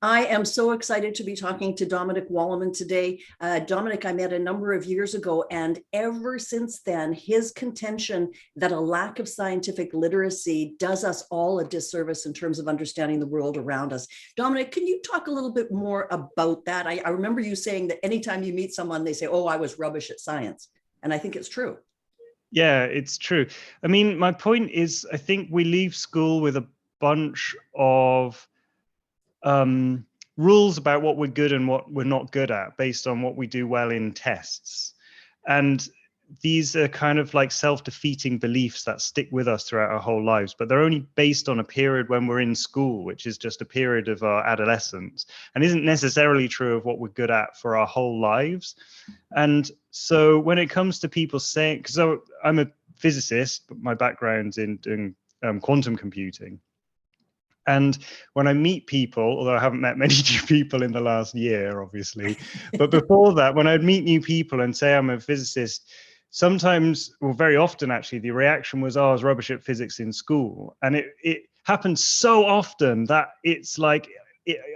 I am so excited to be talking to Dominic Walliman today. Dominic, I met a number of years ago, and ever since then, his contention that a lack of scientific literacy does us all a disservice in terms of understanding the world around us. Dominic, can you talk a little bit more about that? I remember you saying that anytime you meet someone, they say, oh, I was rubbish at science. And I think it's true. Yeah, it's true. I mean, my point is, I think we leave school with a bunch of rules about what we're good and what we're not good at based on what we do well in tests. And these are kind of like self-defeating beliefs that stick with us throughout our whole lives, but they're only based on a period when we're in school, which is just a period of our adolescence, and isn't necessarily true of what we're good at for our whole lives. And so when it comes to people saying, because I'm a physicist, but my background's in doing quantum computing. And when I meet people, although I haven't met many new people in the last year, obviously, but before that, when I'd meet new people and say I'm a physicist, sometimes, or very often actually, the reaction was, oh, I was rubbish at physics in school. And it happens so often that it's like,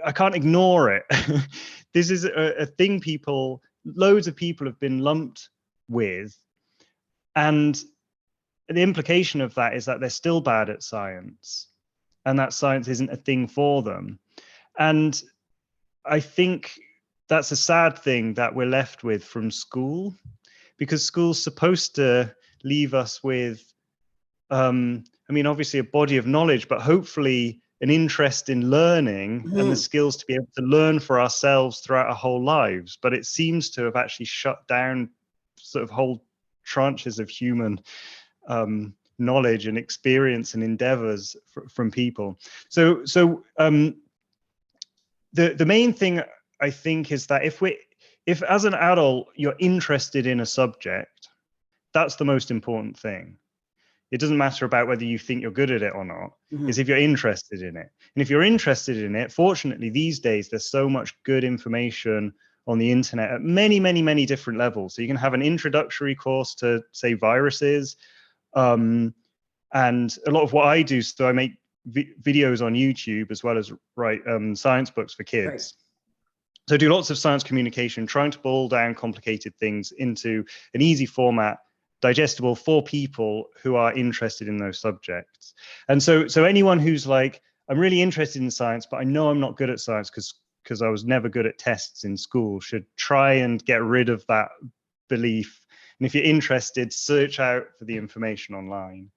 I can't ignore it. This is a thing loads of people have been lumped with. And the implication of that is that they're still bad at science, and that science isn't a thing for them. And I think that's a sad thing that we're left with from school, because school's supposed to leave us with, I mean, obviously a body of knowledge, but hopefully an interest in learning and the skills to be able to learn for ourselves throughout our whole lives. But it seems to have actually shut down sort of whole tranches of human knowledge and experience and endeavors from people. So the main thing I think is that if as an adult you're interested in a subject, that's the most important thing. It doesn't matter about whether you think you're good at it or not. It's if you're interested in it. And if you're interested in it, fortunately these days there's so much good information on the internet at many, many, many different levels. So you can have an introductory course to, say, viruses. And a lot of what I do, so I make videos on YouTube as well as write science books for kids. Right. So I do lots of science communication, trying to boil down complicated things into an easy format, digestible for people who are interested in those subjects. And so anyone who's like, I'm really interested in science, but I know I'm not good at science because I was never good at tests in school, should try and get rid of that belief. And if you're interested, search out for the information online.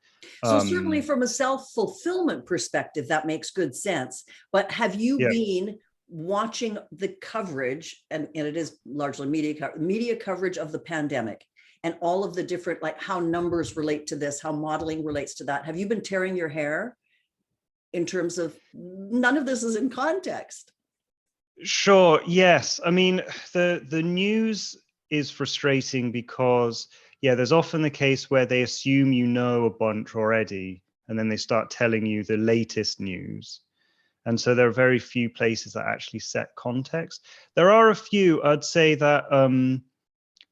So certainly from a self-fulfillment perspective, that makes good sense. But have you been watching the coverage, and it is largely media coverage of the pandemic and all of the different, like how numbers relate to this, how modeling relates to that? Have you been tearing your hair in terms of none of this is in context? Sure, yes. I mean, the news is frustrating because, yeah, there's often the case where they assume you know a bunch already, and then they start telling you the latest news. And so there are very few places that actually set context. There are a few. I'd say that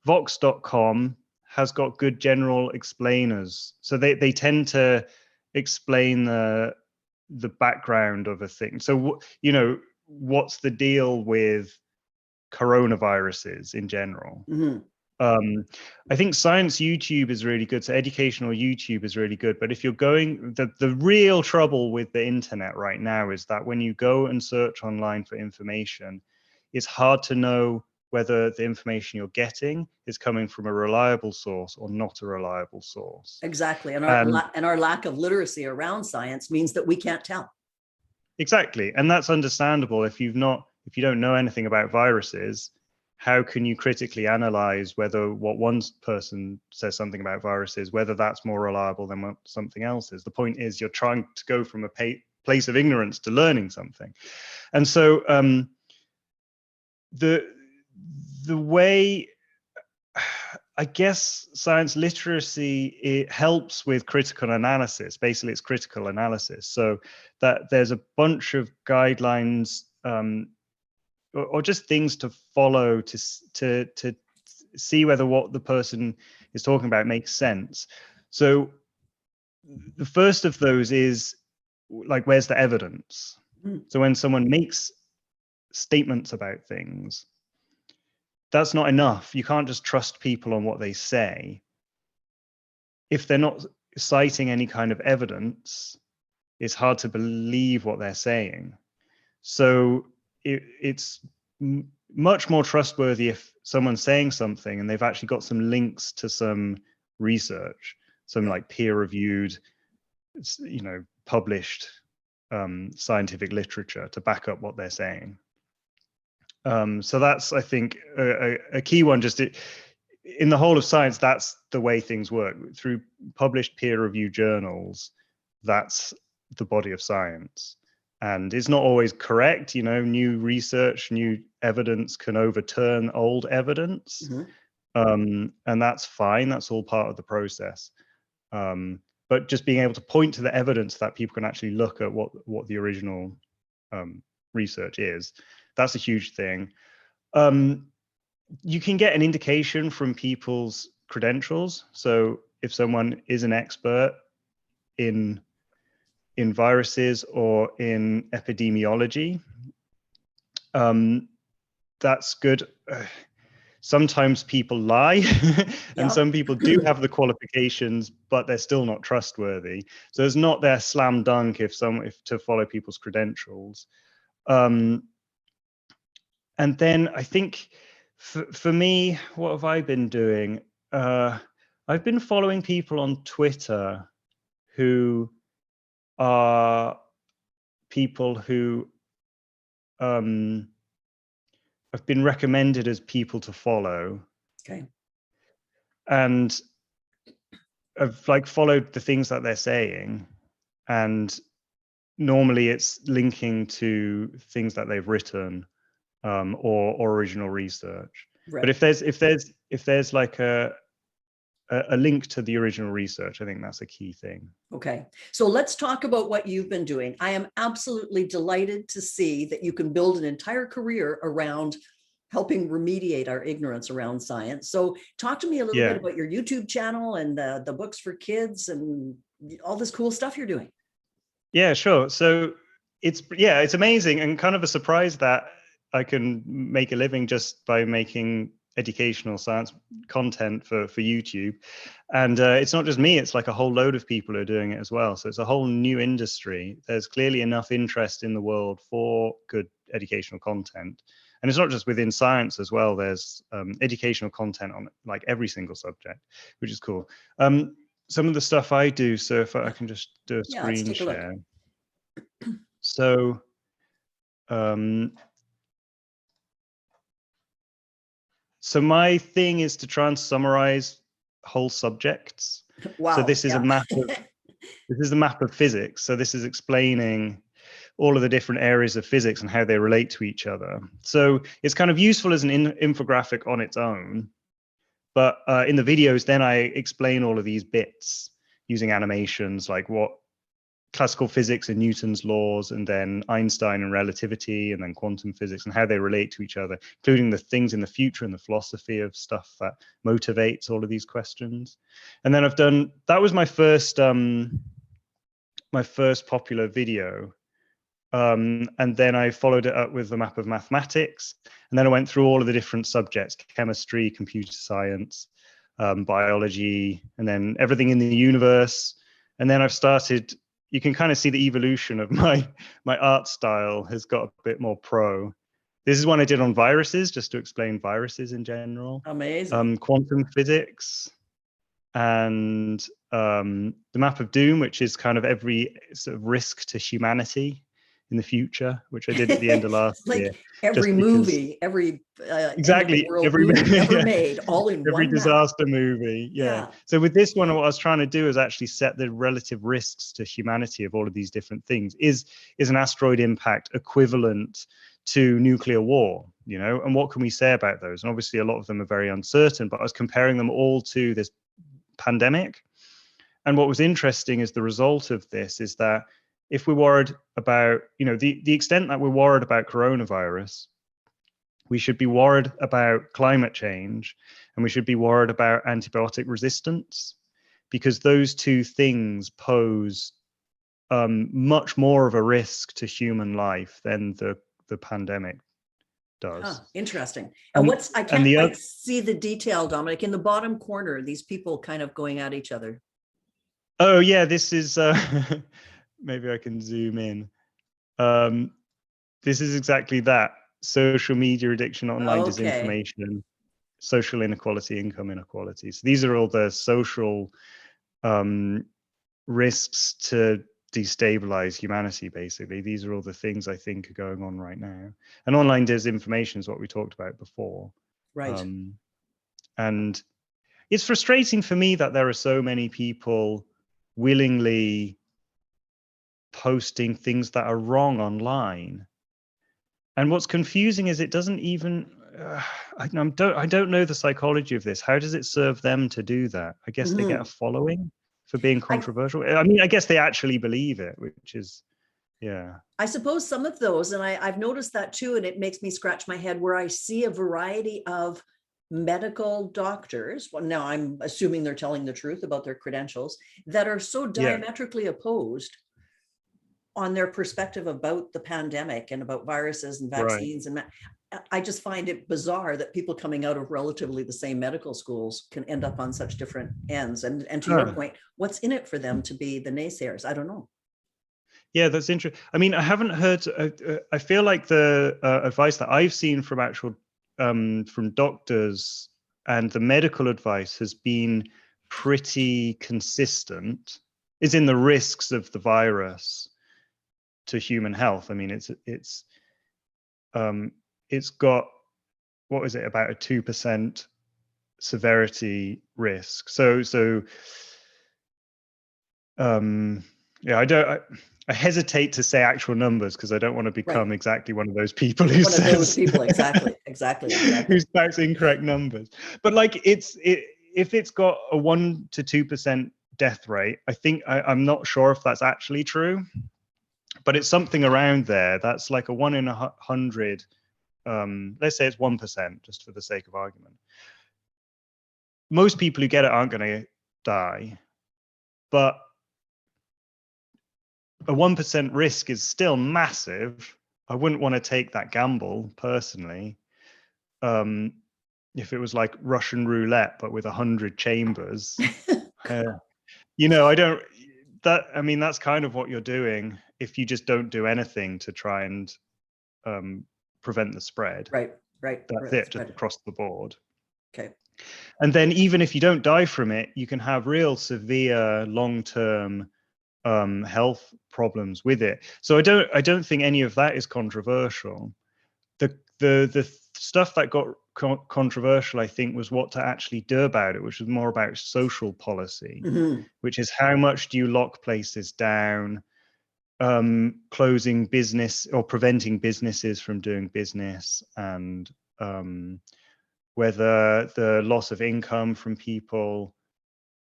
Vox.com has got good general explainers. So they tend to explain the background of a thing. So, you know, what's the deal with coronaviruses in general? I think science YouTube is really good. So educational YouTube is really good. But if you're going, the real trouble with the internet right now is that when you go and search online for information, it's hard to know whether the information you're getting is coming from a reliable source or not a reliable source. Exactly. And our lack of literacy around science means that we can't tell. Exactly. And that's understandable. If you don't know anything about viruses, how can you critically analyze whether what one person says something about viruses, whether that's more reliable than what something else is? The point is you're trying to go from a place of ignorance to learning something. And so the way, I guess, science literacy, it helps with critical analysis. Basically, it's critical analysis. So that there's a bunch of guidelines or just things to follow to see whether what the person is talking about makes sense. So the first of those is like, where's the evidence? So when someone makes statements about things, that's not enough. You can't just trust people on what they say. If they're not citing any kind of evidence, it's hard to believe what they're saying. So it's much more trustworthy if someone's saying something and they've actually got some links to some research, some like peer-reviewed, published scientific literature to back up what they're saying. So that's, I think, a key one. Just in the whole of science, that's the way things work. Through published peer-reviewed journals, that's the body of science. And it's not always correct. New research, new evidence can overturn old evidence. And that's fine. That's all part of the process. But just being able to point to the evidence that people can actually look at what the original research is, that's a huge thing. You can get an indication from people's credentials. So if someone is an expert in viruses or in epidemiology, that's good. Sometimes people lie, and some people do have the qualifications, but they're still not trustworthy. So it's not their slam dunk if to follow people's credentials. And then I think for me, what have I been doing? I've been following people on Twitter who are people who have been recommended as people to follow. Okay. And I've followed the things that they're saying, and normally it's linking to things that they've written or original research. Right. But if there's like a link to the original research, I think that's a key thing. Okay, so let's talk about what you've been doing. I am absolutely delighted to see that you can build an entire career around helping remediate our ignorance around science. So talk to me a little bit about your YouTube channel and the books for kids and all this cool stuff you're doing. Yeah, sure. So it's amazing and kind of a surprise that I can make a living just by making educational science content for YouTube. And it's not just me, it's like a whole load of people are doing it as well. So it's a whole new industry. There's clearly enough interest in the world for good educational content. And it's not just within science as well. There's educational content on like every single subject, which is cool. Some of the stuff I do, so if I can just do a screen share. So so my thing is to try and summarize whole subjects. Wow. So this is a map of physics. So this is explaining all of the different areas of physics and how they relate to each other. So it's kind of useful as an infographic on its own. But in the videos, then I explain all of these bits using animations, like what classical physics and Newton's laws, and then Einstein and relativity, and then quantum physics and how they relate to each other, including the things in the future and the philosophy of stuff that motivates all of these questions. And then that was my first popular video. And then I followed it up with the map of mathematics. And then I went through all of the different subjects: chemistry, computer science, biology, and then everything in the universe. And then I've started, you can kind of see the evolution of my art style has got a bit more pro. This is one I did on viruses, just to explain viruses in general. Amazing. Quantum physics, and the map of doom, which is kind of every sort of risk to humanity in the future, which I did at the end of last year. Every movie, every exactly every movie ever made, all in every one disaster movie. Yeah. So with this one, what I was trying to do is actually set the relative risks to humanity of all of these different things. Is an asteroid impact equivalent to nuclear war? And what can we say about those? And obviously, a lot of them are very uncertain. But I was comparing them all to this pandemic. And what was interesting is the result of this is that if we're worried about, the extent that we're worried about coronavirus, we should be worried about climate change, and we should be worried about antibiotic resistance, because those two things pose much more of a risk to human life than the pandemic Huh, does. interesting. And And I and can't the quite other, see the detail, Dominic, in the bottom corner, these people kind of going at each other. oh yeah, this is maybe I can zoom in. Um, this is exactly that: social media addiction, online Okay, disinformation, social inequality, income inequality. So these are all the social um, risks to destabilize humanity. Basically, these are all the things I think are going on right now. And online disinformation is what we talked about before. right. And it's frustrating for me that there are so many people willingly posting things that are wrong online. And what's confusing is it doesn't even I don't know the psychology of this. How does it serve them to do that? I guess they get a Mhm. following for being I, controversial. I mean, I guess they actually believe it, which is, yeah. I suppose some of those, and I've noticed that too, and it makes me scratch my head where I see a variety of medical doctors. Well, now I'm assuming they're telling the truth about their credentials that are so Yeah. diametrically opposed on their perspective about the pandemic and about viruses and Right. vaccines. And I just find it bizarre that people coming out of relatively the same medical schools can end up on such different ends. And to your Huh. point, what's in it for them to be the naysayers? I don't know. Yeah, that's interesting. I mean, I haven't heard. I feel like the advice that I've seen from actual from doctors and the medical advice has been pretty consistent. Is in the risks of the virus to human health. I mean, it's got, what is it, about a 2% severity risk. Yeah, I hesitate to say actual numbers because I don't want to Right. become exactly one of those people who One of those says people. Exactly. Exactly. who Exactly. spouts incorrect numbers. But like if it's got a 1 to 2% death rate, I think I'm not sure if that's actually true, but it's something around there. That's like a 1 in 100. Let's say it's 1%, just for the sake of argument. Most people who get it aren't going to die, but a 1% risk is still massive. I wouldn't want to take that gamble personally. If it was like Russian roulette, but with 100 chambers, I don't. I mean, that's kind of what you're doing if you just don't do anything to try and prevent the spread. Right. Right. That's Right. it, just Spread. across the board. Okay. And then even if you don't die from it, you can have real severe long-term health problems with it. So I don't think any of that is controversial. The stuff that got controversial, I think, was what to actually do about it, which was more about social policy, Mhm. which is how much do you lock places down, closing business or preventing businesses from doing business, and whether the loss of income from people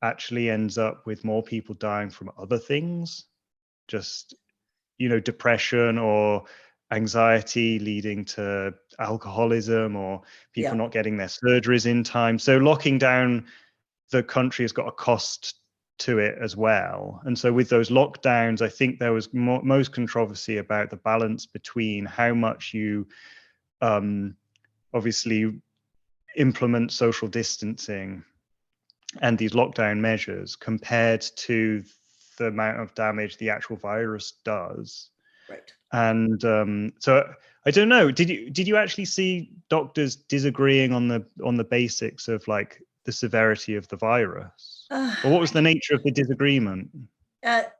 actually ends up with more people dying from other things, just depression or anxiety leading to alcoholism, or people Yeah. not getting their surgeries in time. So locking down the country has got a cost to it as well. And so with those lockdowns, I think there was most controversy about the balance between how much you obviously implement social distancing and these lockdown measures compared to the amount of damage the actual virus does. Right. And so I don't know. Did you actually see doctors disagreeing on the basics of like the severity of the virus, Uh, or what was the nature of the disagreement?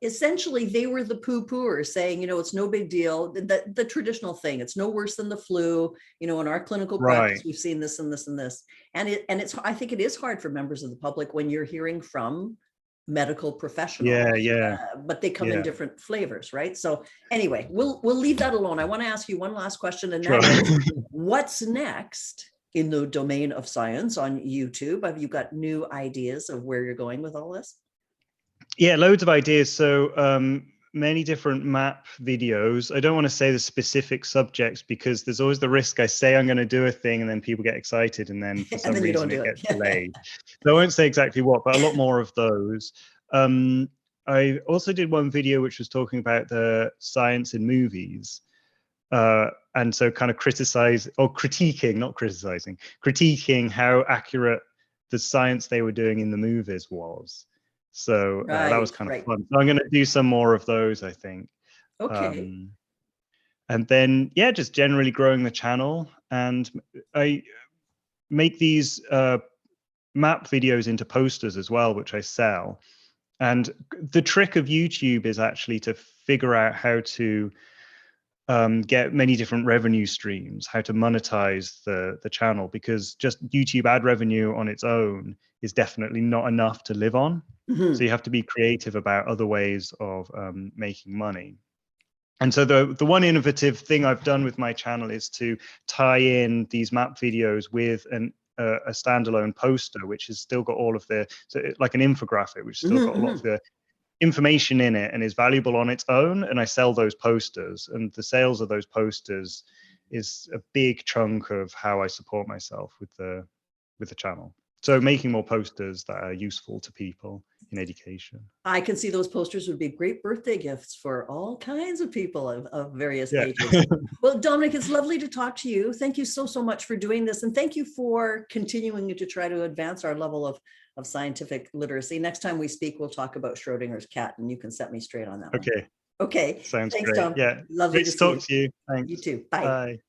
Essentially, they were the poo-pooers saying, it's no big deal. The traditional thing, it's no worse than the flu. In our clinical practice, Right. we've seen this and this and this. And I think it is hard for members of the public when you're hearing from medical Yeah. professionals, Yeah. but they come in Yeah. different flavors, right? So anyway, we'll leave that alone. I want to ask you one last question, and Sure. that is, what's next in the domain of science on YouTube? Have you got new ideas of where you're going with all this? Yeah, loads of ideas. So many different map videos. I don't want to say the specific subjects because there's always the risk I say I'm going to do a thing and then people get excited and then for And some then you don't reason do it it. gets delayed. So I won't say exactly what, but a lot more of those. I also did one video which was talking about the science in movies. And so kind of critiquing how accurate the science they were doing in the movies was. So that was kind of fun. So I'm going to do some more of those, I think. Okay. And then, yeah, just generally growing the channel. And I make these map videos into posters as well, which I sell. And the trick of YouTube is actually to figure out how to get many different revenue streams, how to monetize the channel, because just YouTube ad revenue on its own is definitely not enough to live on. So you have to be creative about other ways of making money. And so the one innovative thing I've done with my channel is to tie in these map videos with a standalone poster, which has still got all of the, so like an infographic, which has still got a lot of the information in it and is valuable on its own. And I sell those posters, and the sales of those posters is a big chunk of how I support myself with the channel. So making more posters that are useful to people in education. I can see those posters would be great birthday gifts for all kinds of people of various Yeah. ages. Well, Dominic, it's lovely to talk to you. Thank you so much for doing this. And thank you for continuing to try to advance our level of scientific literacy. Next time we speak, we'll talk about Schrodinger's cat, and you can set me straight on that one. Okay. Okay. Sounds Thanks, great. Dom. Yeah. Lovely Great to to see talk you. to you. Thanks. You too. Bye. Bye.